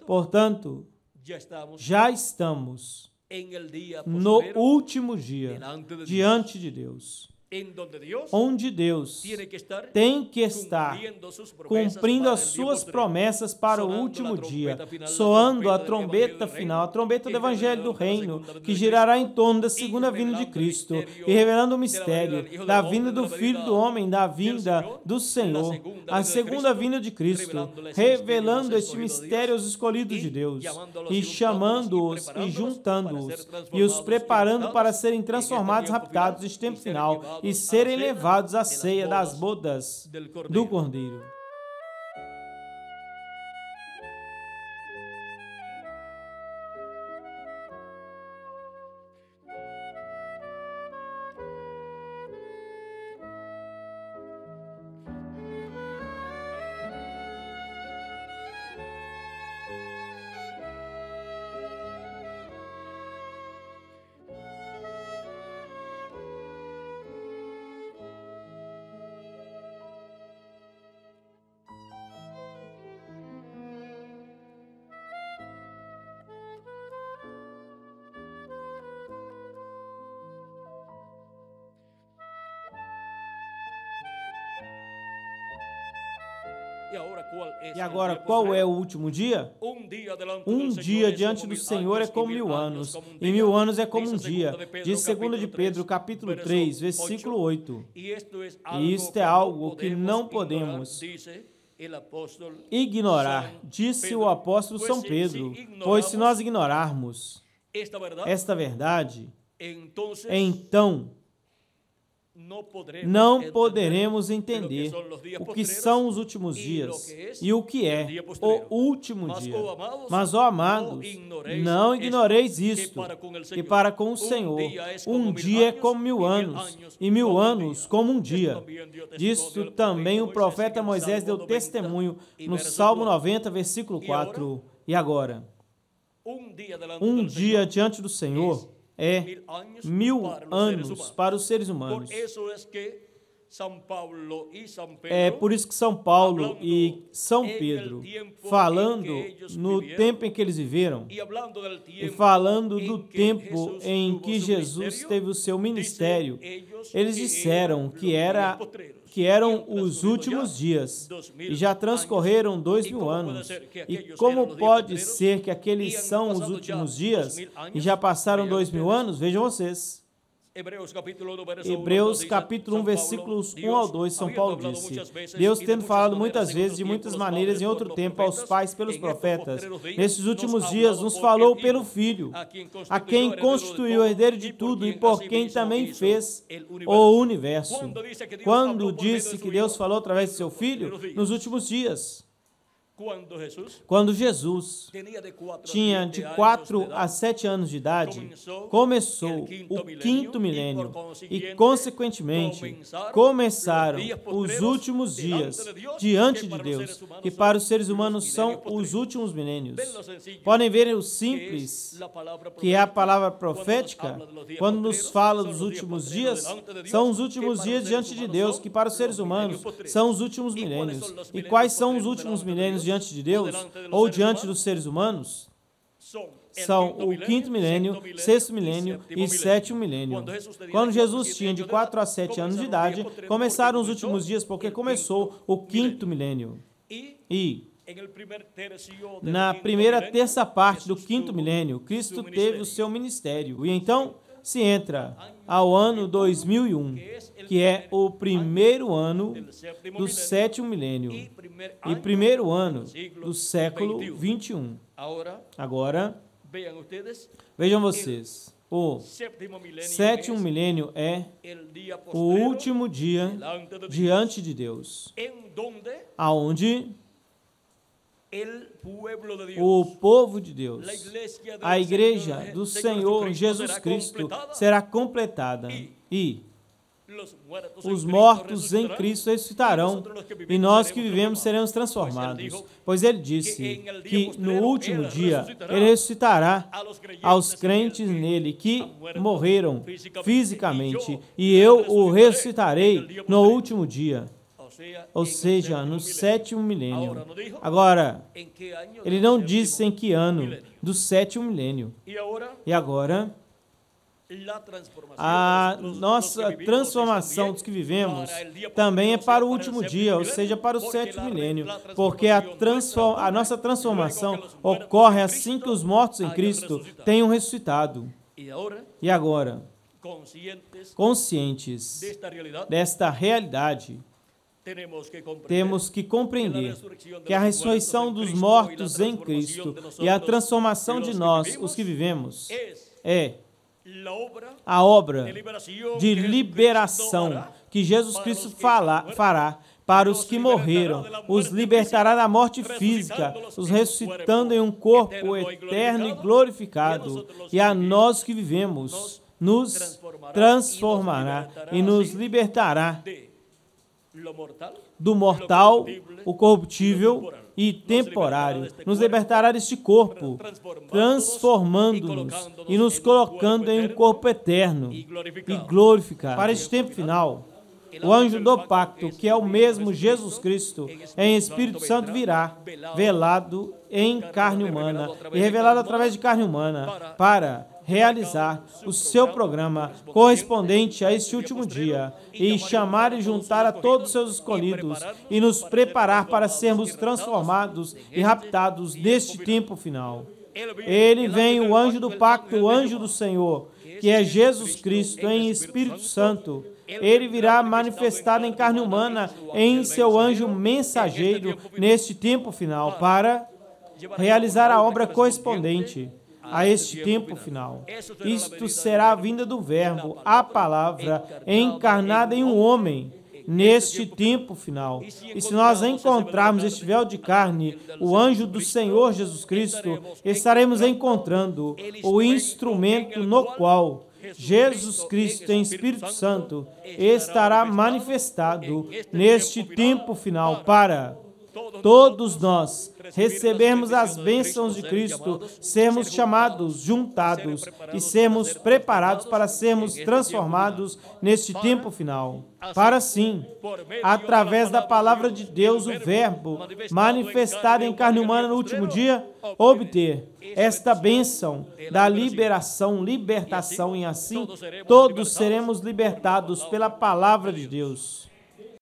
Portanto, já estamos no último dia diante de Deus, onde Deus tem que estar cumprindo as suas promessas para o último dia, soando a trombeta final, a trombeta do Evangelho do Reino, que girará em torno da segunda vinda de Cristo e revelando o mistério da vinda do Filho do Homem, da vinda do Senhor, a segunda vinda de Cristo, revelando este mistério aos escolhidos de Deus e chamando-os e juntando-os e os preparando para serem transformados, raptados neste tempo final e serem levados à ceia das bodas do Cordeiro. E agora, qual é o último dia? Um dia diante do Senhor é como 1000 anos, e 1000 anos é como um dia. Diz 2 de Pedro, capítulo 3, versículo 8. E isto é algo que não podemos ignorar, disse o apóstolo São Pedro, pois se nós ignorarmos esta verdade, então não poderemos entender o que são os últimos dias e o que é o último dia. Mas, ó amados, não ignoreis isto, que para com o Senhor um dia é como 1000 anos, e 1000 anos como um dia. Disto também o profeta Moisés deu testemunho no Salmo 90, versículo 4. E agora, um dia diante do Senhor é 1000 anos para os seres humanos. É por isso que São Paulo e São Pedro, falando no tempo em que eles viveram e falando do tempo em que Jesus teve o seu ministério, eles disseram que eram os últimos dias e já transcorreram 2000 anos. E como pode ser que aqueles são os últimos dias e já passaram 2000 anos? Vejam vocês. Hebreus capítulo 1, versículos 1 ao 2, São Paulo disse: Deus, tendo falado muitas vezes, de muitas maneiras, em outro tempo, aos pais pelos profetas, nesses últimos dias nos falou pelo Filho, a quem constituiu o herdeiro de tudo e por quem também fez o universo. Quando disse que Deus falou através de seu Filho? Nos últimos dias. Quando Jesus tinha de 4 a 7 anos de idade, começou o 5º milênio e, consequentemente, começaram os últimos dias diante de Deus, que para os seres humanos são os últimos milênios. Podem ver o simples, que é a palavra profética, quando nos fala dos últimos dias, são os últimos dias diante de Deus, que para os seres humanos são os últimos milênios. E quais são os últimos milênios diante de Deus ou diante dos seres humanos? São o 5º milênio, 6º milênio e 7º milênio. Quando Jesus tinha de 4 a 7 anos de idade, começaram os últimos dias, porque começou o 5º milênio. E na primeira terça parte do 5º milênio, Cristo teve o seu ministério. E então se entra ao ano 2001, que é o primeiro ano do 7º milênio e primeiro ano do século 21. Agora, vejam vocês, o 7º milênio é o último dia diante de Deus, aonde o povo de Deus, a igreja do Senhor Jesus Cristo será completada e os mortos em Cristo ressuscitarão e nós que vivemos seremos transformados. Pois ele disse que no último dia ele ressuscitará aos crentes nele que morreram fisicamente e eu o ressuscitarei no último dia. ou seja, no 7º milênio. Agora, ele não disse em que ano do 7º milênio. E agora, a nossa transformação dos que vivemos também é para o último dia, ou seja, para o 7º milênio, porque a nossa transformação ocorre assim que os mortos em Cristo tenham ressuscitado. E agora, conscientes desta realidade, temos que compreender que a ressurreição dos mortos em Cristo e a transformação de nós, os que vivemos, é a obra de liberação que Jesus Cristo fará para os que morreram, os libertará da morte física, os ressuscitando em um corpo eterno e glorificado, e a nós que vivemos, nos transformará e nos libertará do mortal, o corruptível e temporário. Nos libertará deste corpo, transformando-nos e nos colocando em um corpo eterno e glorificado. Para este tempo final, o anjo do pacto, que é o mesmo Jesus Cristo, em Espírito Santo virá, velado em carne humana e revelado através de carne humana, para realizar o seu programa correspondente a este último dia e chamar e juntar a todos os seus escolhidos e nos preparar para sermos transformados e raptados neste tempo final. Ele vem, o anjo do pacto, o anjo do Senhor, que é Jesus Cristo em Espírito Santo. Ele virá manifestado em carne humana em seu anjo mensageiro neste tempo final para realizar a obra correspondente a este tempo final. Isto será a vinda do Verbo, a palavra encarnada em um homem, neste tempo final. E se nós encontrarmos este véu de carne, o anjo do Senhor Jesus Cristo, estaremos encontrando o instrumento no qual Jesus Cristo em Espírito Santo estará manifestado neste tempo final para todos nós recebermos as bênçãos de Cristo, sermos chamados, juntados e sermos preparados para sermos transformados neste tempo final. Para assim, através da palavra de Deus, o Verbo, manifestado em carne humana no último dia, obter esta bênção da liberação, libertação, e assim todos seremos libertados pela palavra de Deus.